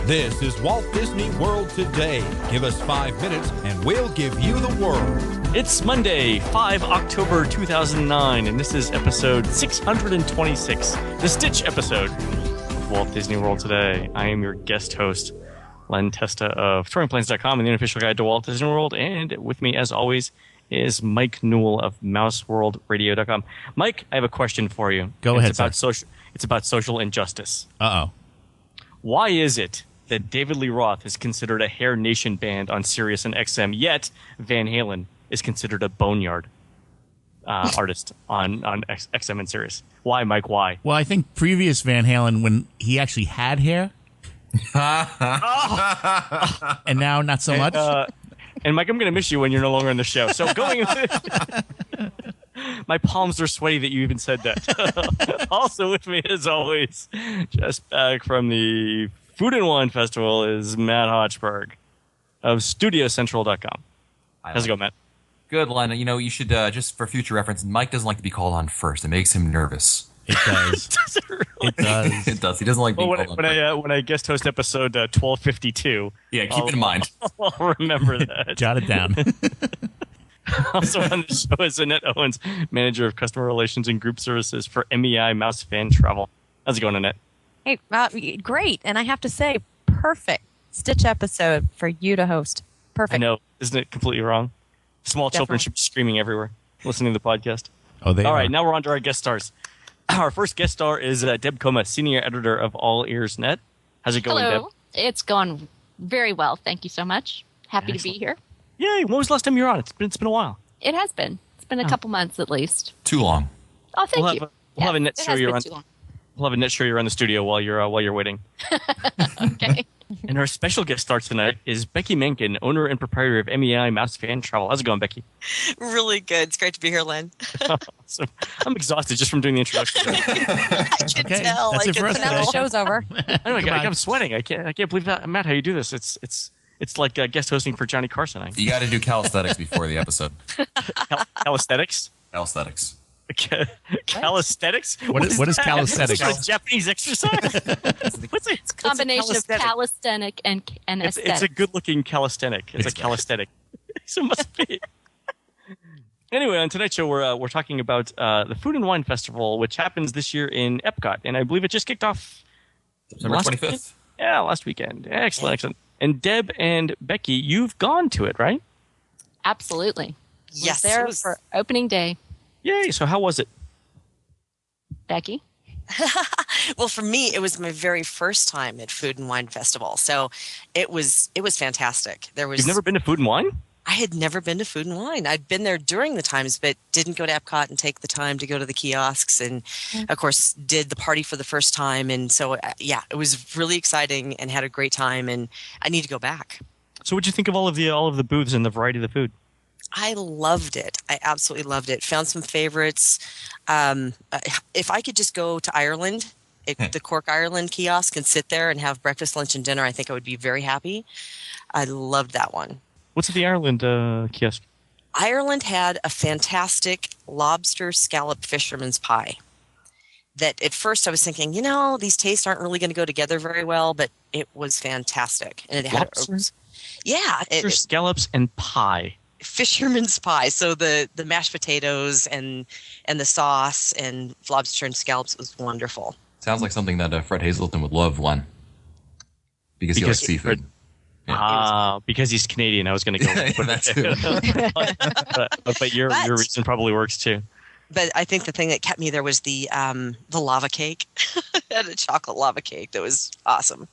This is Walt Disney World Today. Give us 5 minutes and we'll give you the world. It's Monday, 5 October 2009, and this is episode 626, the Stitch episode of Walt Disney World Today. I am your guest host, Len Testa of TouringPlans.com and the unofficial guide to Walt Disney World, and with me, as always, is Mike Newell of MouseWorldRadio.com. Mike, I have a question for you. Go ahead, It's about social injustice. Uh-oh. Why is it that David Lee Roth is considered a Hair Nation band on Sirius and XM, yet Van Halen is considered a Boneyard artist on XM and Sirius? Why, Mike? Why? Well, I think previous Van Halen, when he actually had hair, and now not so much. And Mike, I'm going to miss you when you're no longer on the show. So going, my palms are sweaty that you even said that. Also with me, as always, just back from the Food and Wine Festival, is Matt Hochberg of StudioCentral.com. How's it going, Matt? Good, Len. You know, you should, just for future reference, Mike doesn't like to be called on first. It makes him nervous. It does. Does it really? It does. It does. He doesn't like being called on when I guest host episode 1252. Yeah, keep it in mind. I'll remember that. Jot it down. Also on the show is Annette Owens, Manager of Customer Relations and Group Services for MEI Mouse Fan Travel. How's it going, Annette? Hey, great. And I have to say, perfect Stitch episode for you to host. Perfect. I know. Isn't it completely wrong? Small children Definitely. should be screaming everywhere listening to the podcast. Oh, they All are. right, now we're on to our guest stars. Our first guest star is Deb Coma, Senior Editor of All Ears Net. How's it going, Hello. Deb? It's going very well. Thank you so much. Happy to be here. Yay. When was the last time you were on? It's been a while. It has been. It's been a couple months at least. Too long. Oh, thank We'll you. have a net it show has you're been on. too long. We'll have a net show you're on the studio while you're waiting. Okay. And our special guest star tonight is Becky Menken, owner and proprietor of MEI Mouse Fan Travel. How's it going, Becky? Really good. It's great to be here, Len. Awesome. I'm exhausted just from doing the introduction. I can Okay, tell. that's I it can for us So now today. the show's over. I know, Goodbye. I'm sweating. I can't believe that, Matt. How you do this? It's like guest hosting for Johnny Carson. You got to do calisthenics before the episode. Calisthenics. Calisthenics. Calisthenics? What is that? calisthenics? Is this a Japanese exercise? What's it? Combination of calisthenic and aesthetic. It's a good-looking calisthenic. It's a calisthenic. So it must be. Anyway, on tonight's show, we're talking about the Food and Wine Festival, which happens this year in Epcot, and I believe it just kicked off September last 25th. weekend? Yeah, last weekend. Excellent. And Deb and Becky, you've gone to it, right? Absolutely. Yes, Was there it was- for opening day. Yay! So how was it? Becky? Well, for me, it was my very first time at Food and Wine Festival, so it was fantastic. You've never been to Food and Wine? I had never been to Food and Wine. I'd been there during the times, but didn't go to Epcot and take the time to go to the kiosks, and of course, did the party for the first time. And so, it was really exciting and had a great time. And I need to go back. So what'd you think of all of the booths and the variety of the food? I loved it. I absolutely loved it. Found some favorites. If I could just go to Ireland, the Cork Ireland kiosk, and sit there and have breakfast, lunch, and dinner, I think I would be very happy. I loved that one. What's at the Ireland kiosk? Ireland had a fantastic lobster scallop fisherman's pie. That at first I was thinking, these tastes aren't really going to go together very well, but it was fantastic. And it had Lobster, scallops, and pie. Fisherman's pie. So the mashed potatoes and the sauce and lobster and scallops was wonderful. Sounds like something that Fred Hazelton would love, Len. Because he likes seafood. Because he's Canadian, I was going to go with That too. but your reason probably works too. But I think the thing that kept me there was the lava cake. I had a chocolate lava cake that was awesome.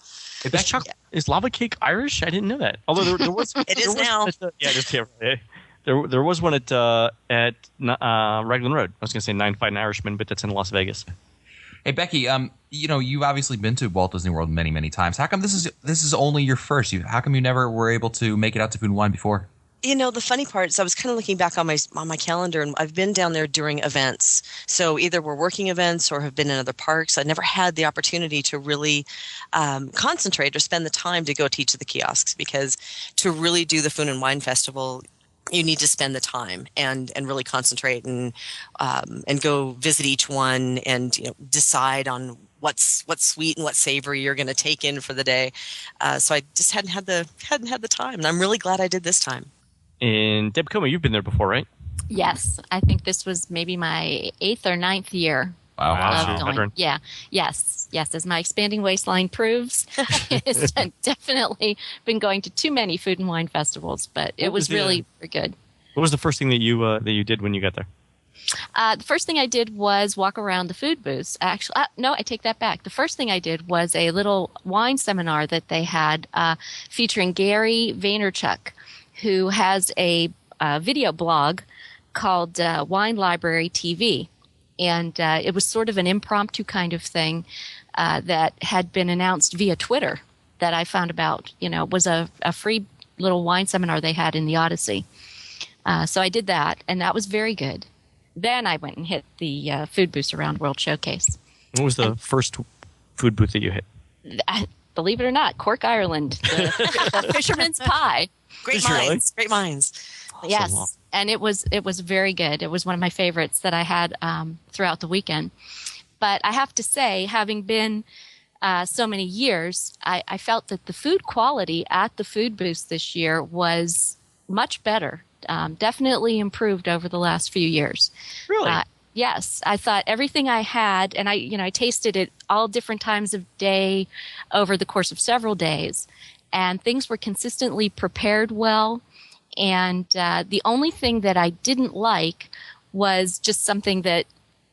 Is lava cake Irish? I didn't know that. Although there was, It is now. There was one at Raglan Road. I was going to say Nine Fighting Irishmen, but that's in Las Vegas. Hey, Becky, you've obviously been to Walt Disney World many, many times. How come this is only your first? How come you never were able to make it out to Food and Wine before? The funny part is I was kind of looking back on my calendar, and I've been down there during events. So either we're working events or have been in other parks. I never had the opportunity to really concentrate or spend the time to go to each of the kiosks, because to really do the Food and Wine Festival, you need to spend the time and really concentrate and go visit each one and decide on what's sweet and what's savory you're going to take in for the day. So I just hadn't had the time, and I'm really glad I did this time. And Deb Coma, you've been there before, right? Yes, I think this was maybe my 8th or 9th year. Wow. Of So going. veteran. Yeah, yes. As my expanding waistline proves, it's definitely been going to too many food and wine festivals, but it What was was the, really very good. What was the first thing that you did when you got there? The first thing I did was walk around the food booths. Actually, no, I take that back. The first thing I did was a little wine seminar that they had featuring Gary Vaynerchuk, who has a video blog called Wine Library TV. And it was sort of an impromptu kind of thing that had been announced via Twitter that I found about. It was a free little wine seminar they had in the Odyssey. So I did that, and that was very good. Then I went and hit the food booths around World Showcase. What was the first food booth that you hit? Believe it or not, Cork, Ireland, the Fisherman's Pie. Great Really? minds, great minds. Yes, and it was very good. It was one of my favorites that I had throughout the weekend. But I have to say, having been so many years, I felt that the food quality at the food booths this year was much better. Definitely improved over the last few years. Really? Yes, I thought everything I had, and I tasted it all different times of day over the course of several days, and things were consistently prepared well. And the only thing that I didn't like was just something that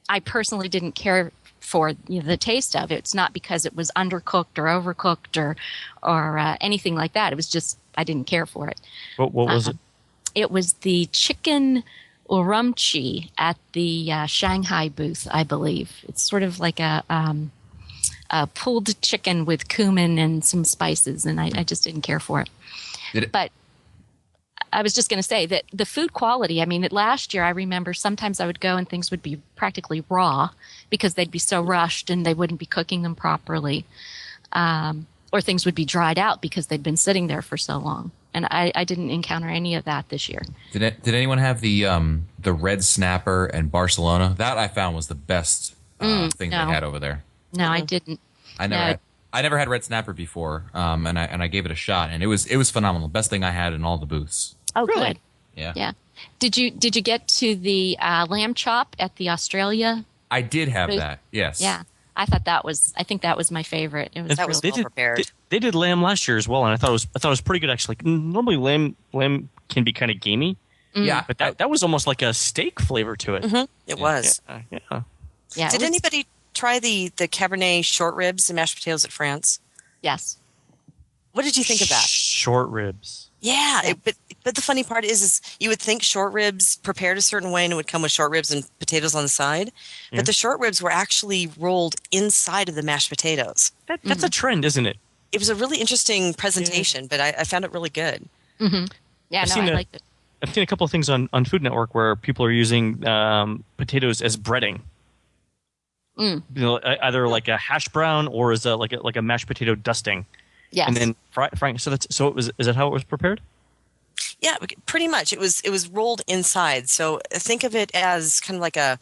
I personally didn't care for the taste of. It's not because it was undercooked or overcooked or anything like that. It was just I didn't care for it. What was it? It was the chicken urumqi at the Shanghai booth, I believe. It's sort of like a pulled chicken with cumin and some spices, and I just didn't care for it. But I was just going to say that the food quality, last year I remember sometimes I would go and things would be practically raw because they'd be so rushed and they wouldn't be cooking them properly. Or things would be dried out because they'd been sitting there for so long. And I didn't encounter any of that this year. Did anyone have the red snapper and Barcelona? That I found was the best thing they had over there. No, I didn't. I never had red snapper before, and I gave it a shot, and it was phenomenal. Best thing I had in all the booths. Oh, Really? good. Yeah. Yeah. Did you get to the lamb chop at the Australia? I did have booth? that. Yes. Yeah. I think that was my favorite. It was That was really well prepared. They did lamb last year as well, and I thought it was pretty good actually. Like, normally lamb can be kind of gamey, Yeah. but that was almost like a steak flavor to it. It was. Yeah. yeah. Did anybody try the Cabernet short ribs and mashed potatoes at France? Yes. What did you think of that? Short ribs. Yeah, but the funny part is you would think short ribs prepared a certain way and it would come with short ribs and potatoes on the side, but the short ribs were actually rolled inside of the mashed potatoes. That's a trend, isn't it? It was a really interesting presentation, but I found it really good. Mm-hmm. Yeah, I've no, seen I a- liked it. I've seen a couple of things on Food Network where people are using potatoes as breading. Either like a hash brown or as like a mashed potato dusting. Yes. And then frying. So is that how it was prepared? Yeah, pretty much. It was rolled inside. So think of it as kind of like a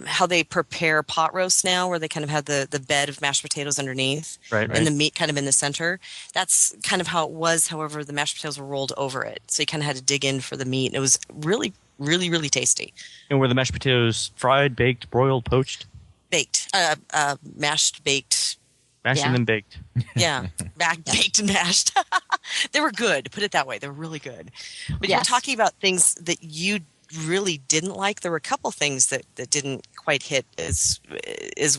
how they prepare pot roast now, where they kind of have the bed of mashed potatoes underneath, Right. and the meat kind of in the center. That's kind of how it was. However, the mashed potatoes were rolled over it, so you kind of had to dig in for the meat. And it was really, really, really tasty. And were the mashed potatoes fried, baked, broiled, poached? Baked, mashed, baked. Mashed Yeah. and then baked. Yeah, baked and mashed. They were good. Put it that way. They were really good. But you were Yes. talking about things that you really didn't like. There were a couple things that didn't quite hit as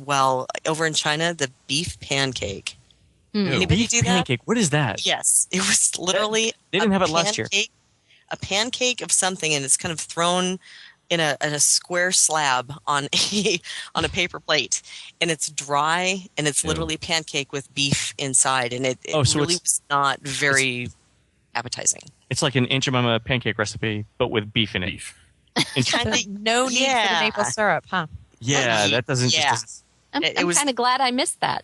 well. Over in China, the beef pancake. Anybody Beef do that? pancake. What is that? Yes, it was literally. They didn't have it last year. A pancake of something, and it's kind of thrown in a square slab on a paper plate, and it's dry, and it's literally pancake with beef inside, and it so really it's- was not very appetizing. It's like an Aunt Jemima pancake recipe, but with beef in it. Kind of No need for the maple syrup, huh? Yeah, that doesn't Yeah. just. I'm it was- kind of glad I missed that.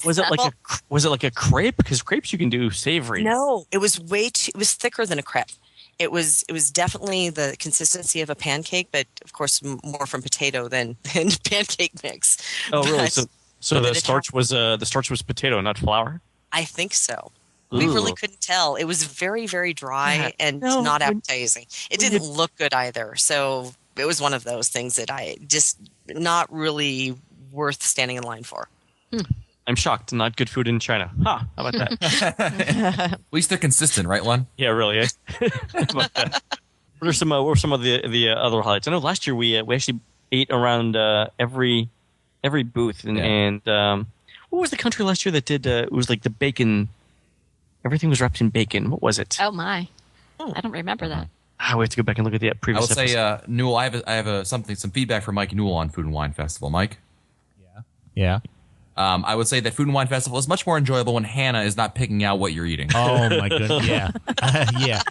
Was it like a crepe? Because crepes you can do savory. No, it was it was thicker than a crepe. It was definitely the consistency of a pancake, but of course more from potato than pancake mix. Oh, really? But- So the starch was potato, not flour. I think so. We really couldn't tell. It was very, very dry and not appetizing. It didn't look good either. So it was one of those things that I just not really worth standing in line for. I'm shocked. Not good food in China. How about that? At least they're consistent, right, Len? Yeah, really. Eh? How about that? What were some of the other highlights? I know last year we actually ate around every booth and what was the country last year that did? It was like the bacon. Everything was wrapped in bacon. What was it? Oh my! I don't remember that. We have to go back and look at the previous. I will say, Newell, I have some feedback from Mike Newell on Food and Wine Festival. Mike. Yeah. I would say that Food and Wine Festival is much more enjoyable when Hannah is not picking out what you're eating. Oh my goodness. Yeah. Yeah.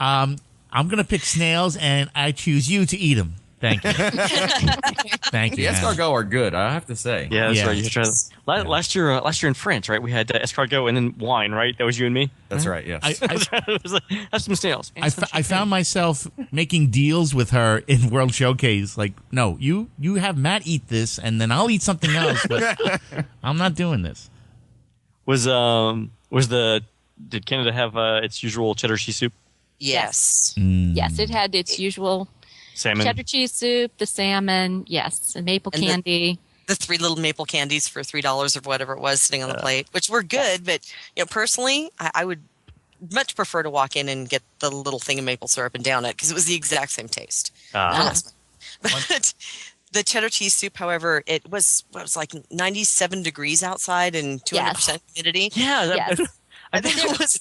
I'm gonna pick snails, and I choose you to eat them. Thank you. Thank The you. escargot are good, I have to say. Yeah, that's Yeah. right. You should try that. Last year in France, right? We had escargot and then wine, right? That was you and me. That's right, yes. It was like, have some snails. I found myself making deals with her in World Showcase. Like, no, you have Matt eat this, and then I'll eat something else. But I'm not doing this. Did Canada have its usual cheddar cheese soup? Yes. Yes, it had its usual Salmon. cheddar cheese soup, the salmon, yes, and maple candy. The 3 little maple candies for $3 or whatever it was sitting on the plate, which were good. But personally, I would much prefer to walk in and get the little thing of maple syrup and down it because it was the exact same taste. But the cheddar cheese soup, however, it was like 97 degrees outside and 200% humidity. Yeah. Yes. I think It was.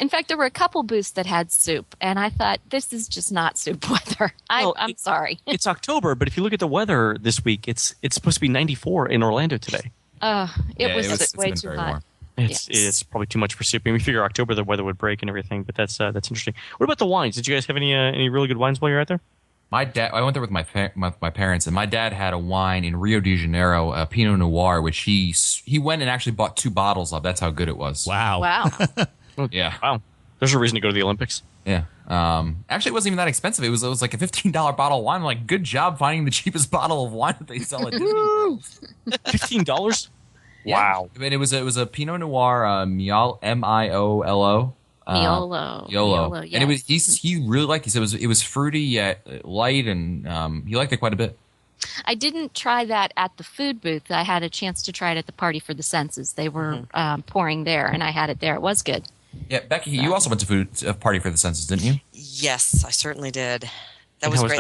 In fact, there were a couple booths that had soup, and I thought, this is just not soup weather. I'm sorry. It's October, but if you look at the weather this week, it's supposed to be 94 in Orlando today. It was it's way been too very hot. warm. It's probably too much for soup. I mean, we figure October the weather would break and everything, but that's interesting. What about the wines? Did you guys have any really good wines while you're out there? My dad, I went there with my parents, and my dad had a wine in Rio de Janeiro, a Pinot Noir, which he went and actually bought 2 bottles of. That's how good it was. Wow. Wow. Yeah. Wow. There's a reason to go to the Olympics. Yeah. Actually, it wasn't even that expensive. It was like a $15 bottle of wine. I'm like, good job finding the cheapest bottle of wine that they sell at Disney World. $15? Yeah. Wow. I mean, it was a Pinot Noir, Miolo, M-I-O-L-O. Miolo. And it was he really liked it. It was fruity yet light, and he liked it quite a bit. I didn't try that at the food booth. I had a chance to try it at the Party for the Senses. They were pouring there, and I had it there. It was good. Yeah, Becky, you also went to Party for the Senses, didn't you? Yes, I certainly did. That was great.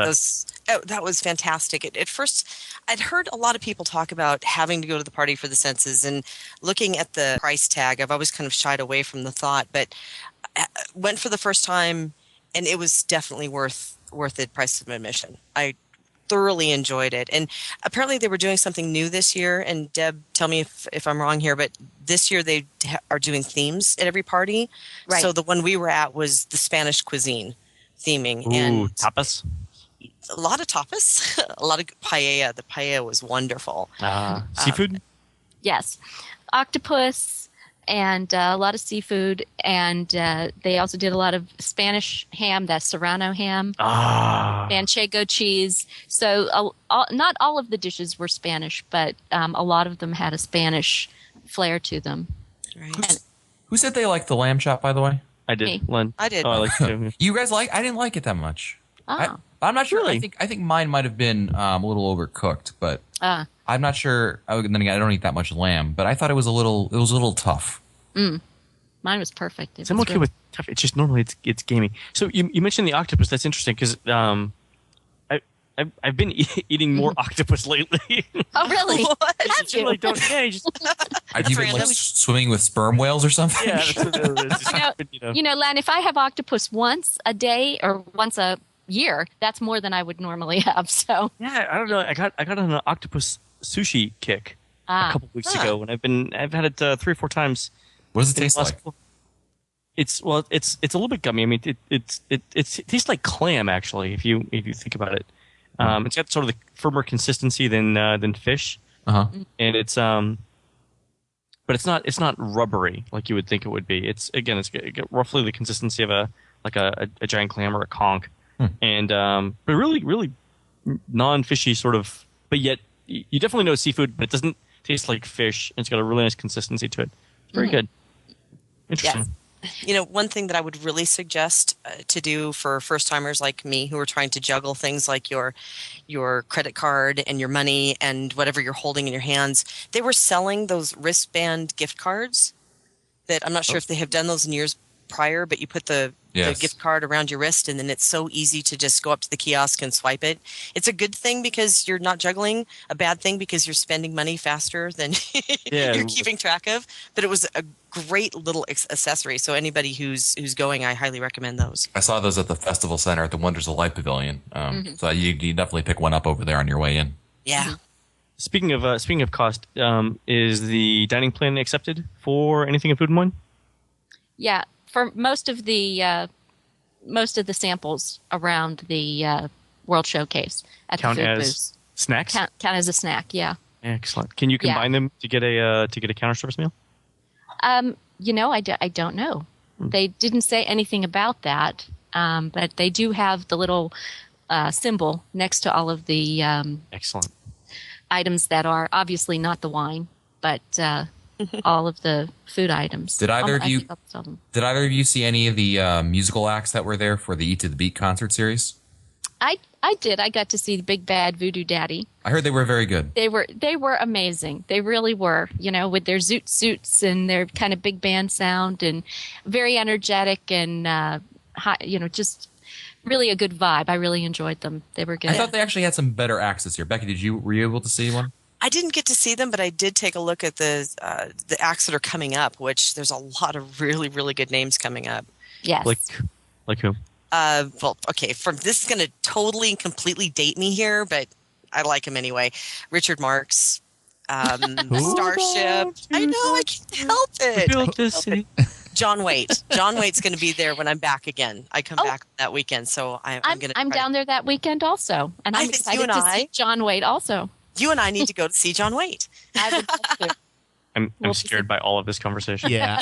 That was fantastic. At first, I'd heard a lot of people talk about having to go to the Party for the Senses, and looking at the price tag, I've always kind of shied away from the thought, but I went for the first time, and it was definitely worth the price of admission. I thoroughly enjoyed it. And apparently they were doing something new this year, and Deb, tell me if I'm wrong here, but this year they are doing themes at every party. Right. So the one we were at was the Spanish cuisine theming. Ooh, and tapas? a lot of tapas, a lot of paella. The paella was wonderful. Seafood? Yes. Octopus and a lot of seafood. And they also did a lot of Spanish ham, that Serrano ham, manchego cheese. So not all of the dishes were Spanish, but a lot of them had a Spanish flair to them. Right. Who said they liked the lamb chop, by the way? I did. Me. Len. I did. Oh, I like it too. You guys I didn't like it that much. Oh. I'm not sure. Really? I think mine might have been a little overcooked, but I'm not sure. Then again, I don't eat that much lamb, but I thought it was a little tough. Mine was perfect. I'm okay with tough. It's just normally it's gamey. So you mentioned the octopus. That's interesting because I've been eating more octopus lately. Oh, really? Have you? Like, you just, I've even like swimming with sperm whales or something. yeah, that's what it is. You know, Len, if I have octopus once a day or once a year, that's more than I would normally have. So Yeah, I don't know. I got on an octopus sushi kick a couple weeks ago, and I've had it 3 or 4 times. What does it taste like? It's a little bit gummy. I mean, it tastes like clam actually. If you think about it, it's got sort of the firmer consistency than fish, and it's but it's not rubbery like you would think it would be. It's got roughly the consistency of a giant clam or a conch, and but really non-fishy sort of, but yet you definitely know seafood, but it doesn't taste like fish. It's got a really nice consistency to it. It's very good. Interesting. Yes. You know, one thing that I would really suggest to do for first timers like me who are trying to juggle things like your credit card and your money and whatever you're holding in your hands, they were selling those wristband gift cards that I'm not sure if they have done those in years prior, but you put the gift card around your wrist and then it's so easy to just go up to the kiosk and swipe it. It's a good thing because you're not juggling, a bad thing because you're spending money faster than you're keeping track of. But it was a great little accessory. So anybody who's going, I highly recommend those. I saw those at the Festival Center at the Wonders of Light Pavilion. So you definitely pick one up over there on your way in. Yeah. Speaking of cost, is the dining plan accepted for anything in Food and Wine? Yeah, for most of the samples around the World Showcase at Count the food as booths. snacks? Count as a snack, yeah. Excellent. Can you combine them to get a counter service meal? You know, I don't know. They didn't say anything about that, but they do have the little symbol next to all of the Excellent. items that are obviously not the wine, but all of the food items. Did either of I you think I'll sell them. Did either of you see any of the musical acts that were there for the Eat to the Beat concert series? I did. I got to see the Big Bad Voodoo Daddy. I heard they were very good. They were amazing. They really were, you know, with their zoot suits and their kind of big band sound and very energetic and, just really a good vibe. I really enjoyed them. They were good. I thought they actually had some better acts this year. Becky, were you able to see one? I didn't get to see them, but I did take a look at the acts that are coming up, which there's a lot of really, really good names coming up. Yes. Like who? Well, okay, this is going to totally and completely date me here, but I like him anyway. Richard Marx, Starship. I know, I can't help it. John Waite. John Waite's going to be there when I'm back again. I come back that weekend, so I'm going to. I'm down there that weekend also, and I'm excited to see John Waite also. You and I need to go to see John Waite. I would love to. I'm scared by all of this conversation. Yeah,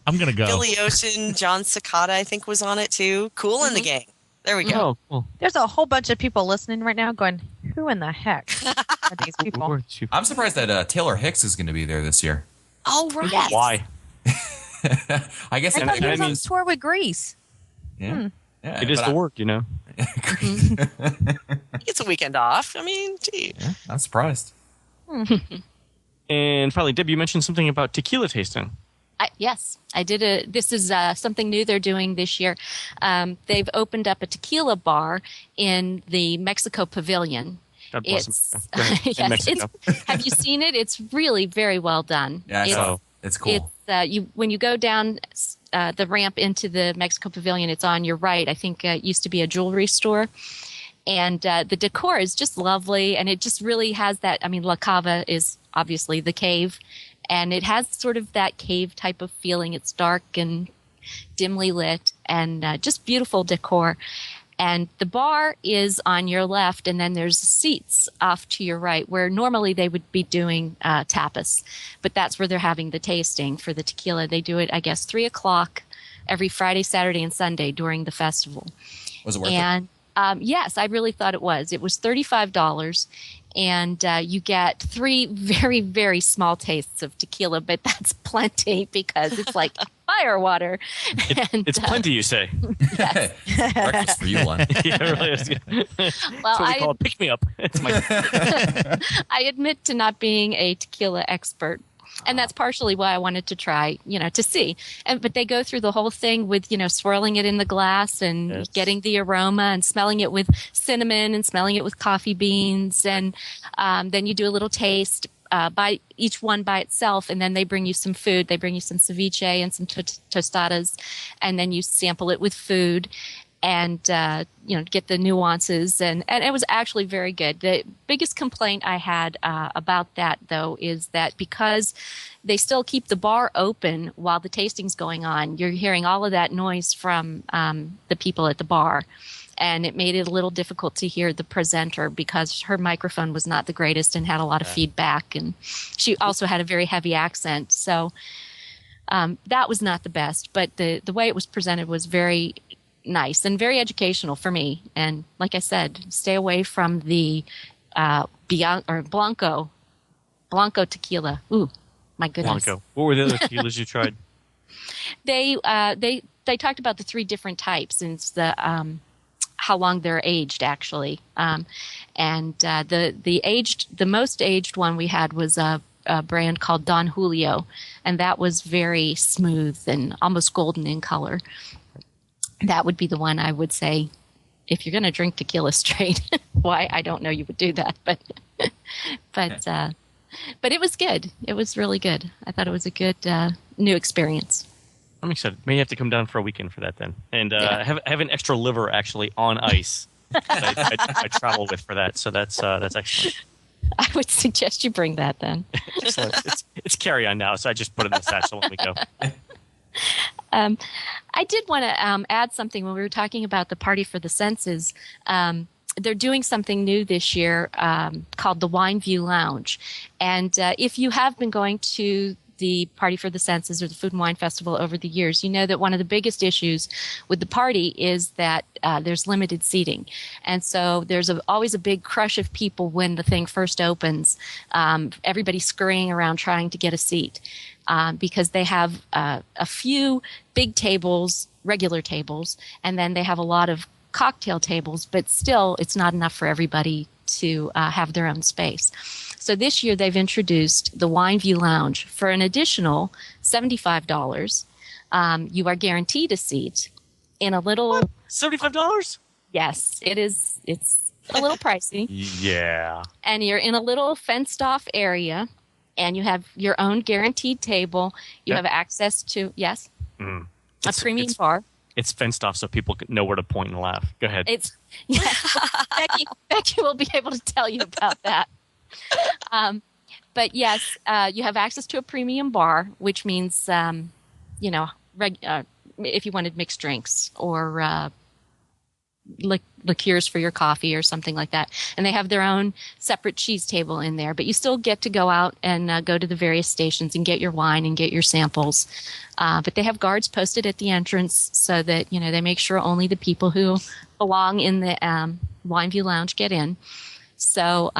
I'm gonna go. Billy Ocean, John Cicada, I think, was on it too. Cool in the Gang. There we go. Oh, cool. There's a whole bunch of people listening right now going, who in the heck are these people? I'm surprised that Taylor Hicks is going to be there this year. Oh, right. Yes. Why? I guess I thought he was on tour with Grease. Yeah, It is the work, you know. It's a weekend off. I mean, gee. Yeah, I'm surprised. And finally, Deb, you mentioned something about tequila tasting. Yes, I did. This is something new they're doing this year. They've opened up a tequila bar in the Mexico Pavilion. God bless It's them. In Mexico. have you seen it? It's really very well done. Yeah, it's cool. It's when you go down the ramp into the Mexico Pavilion, it's on your right. I think it used to be a jewelry store. And the decor is just lovely, and it just really has that. I mean, La Cava is obviously the cave, and it has sort of that cave type of feeling. It's dark and dimly lit, and just beautiful decor. And the bar is on your left, and then there's seats off to your right, where normally they would be doing tapas, but that's where they're having the tasting for the tequila. They do it, I guess, 3:00 every Friday, Saturday, and Sunday during the festival. Was it worth it? Yes, I really thought it was. It was $35, and you get 3 very, very small tastes of tequila, but that's plenty because it's like fire water. It's plenty, you say. Yes. Breakfast for you, Len. Yeah, it really is. Well, That's what we call it. Pick me up. It's my. I admit to not being a tequila expert. And that's partially why I wanted to try, to see. But they go through the whole thing with, swirling it in the glass and getting the aroma and smelling it with cinnamon and smelling it with coffee beans. And then you do a little taste by each one by itself. And then they bring you some food. They bring you some ceviche and some tostadas. And then you sample it with food and get the nuances, and it was actually very good. The biggest complaint I had about that, though, is that because they still keep the bar open while the tasting's going on, you're hearing all of that noise from the people at the bar, and it made it a little difficult to hear the presenter because her microphone was not the greatest and had a lot of feedback, and she also had a very heavy accent, so that was not the best. But the way it was presented was very nice and very educational for me. And like I said, stay away from the Blanco tequila. Ooh, my goodness. Blanco. What were the other tequilas you tried? They talked about the 3 different types and it's the how long they're aged actually. The most aged one we had was a brand called Don Julio, and that was very smooth and almost golden in color. That would be the one I would say if you're going to drink tequila straight. Why I don't know you would do that, but it was good. It was really good. I thought it was a good new experience. I'm excited. May have to come down for a weekend for that then, and have an extra liver actually on ice. I travel with for that, so that's excellent. I would suggest you bring that then. Excellent. It's carry on now, so I just put it in the satchel when we go. I did want to add something when we were talking about the Party for the Senses. They're doing something new this year called the Wine View Lounge, and if you have been going to the Party for the Senses or the Food and Wine Festival over the years, you know that one of the biggest issues with the party is that there's limited seating. And so there's always a big crush of people when the thing first opens. Everybody's scurrying around trying to get a seat because they have a few big tables, regular tables, and then they have a lot of cocktail tables, but still it's not enough for everybody to have their own space. So this year they've introduced the Wine View Lounge for an additional $75. You are guaranteed a seat in a little... What? $75? Yes, it is. It's a little pricey. Yeah. And you're in a little fenced-off area, and you have your own guaranteed table. You have access to, yes, a premium bar. It's fenced off so people know where to point and laugh. Go ahead. Becky will be able to tell you about that. But yes, you have access to a premium bar, which means, if you wanted mixed drinks or liqueurs for your coffee or something like that. And they have their own separate cheese table in there, but you still get to go out and go to the various stations and get your wine and get your samples. But they have guards posted at the entrance so that, they make sure only the people who belong in the Wine View Lounge get in. So,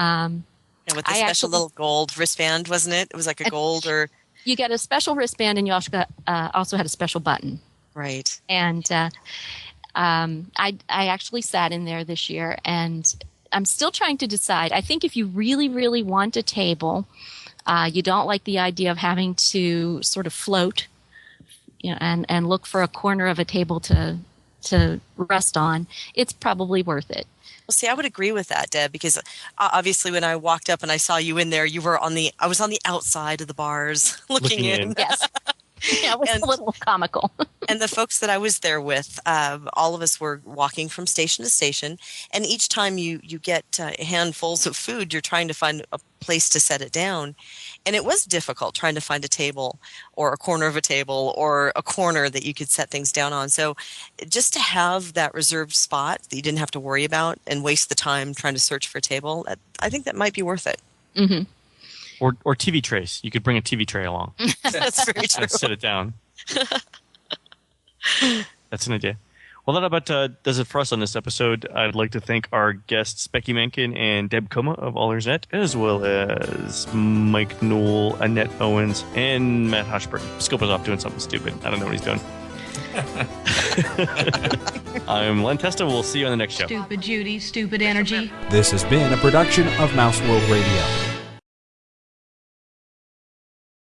with the special little gold wristband, wasn't it? It was like a gold or... You get a special wristband and you also had a special button. Right. And I actually sat in there this year, and I'm still trying to decide. I think if you really, really want a table, you don't like the idea of having to sort of float, and look for a corner of a table to rest on, it's probably worth it. Well, see, I would agree with that, Deb, because obviously when I walked up and I saw you in there, I was on the outside of the bars looking in. Yes. Yeah, it was a little comical. And the folks that I was there with, all of us were walking from station to station. And each time you get handfuls of food, you're trying to find a place to set it down. And it was difficult trying to find a table or a corner of a table or a corner that you could set things down on. So just to have that reserved spot that you didn't have to worry about and waste the time trying to search for a table, I think that might be worth it. Mm-hmm. Or TV trays. You could bring a TV tray along. That's very true. And sit it down. That's an idea. Well, that about does it for us on this episode. I'd like to thank our guests, Becky Menken and Deb Coma of Allers Net, as well as Mike Newell, Annette Owens, and Matt Hochberg. Scope is off doing something stupid. I don't know what he's doing. I'm Len Testa. We'll see you on the next show. Stupid Judy, stupid energy. This has been a production of Mouse World Radio.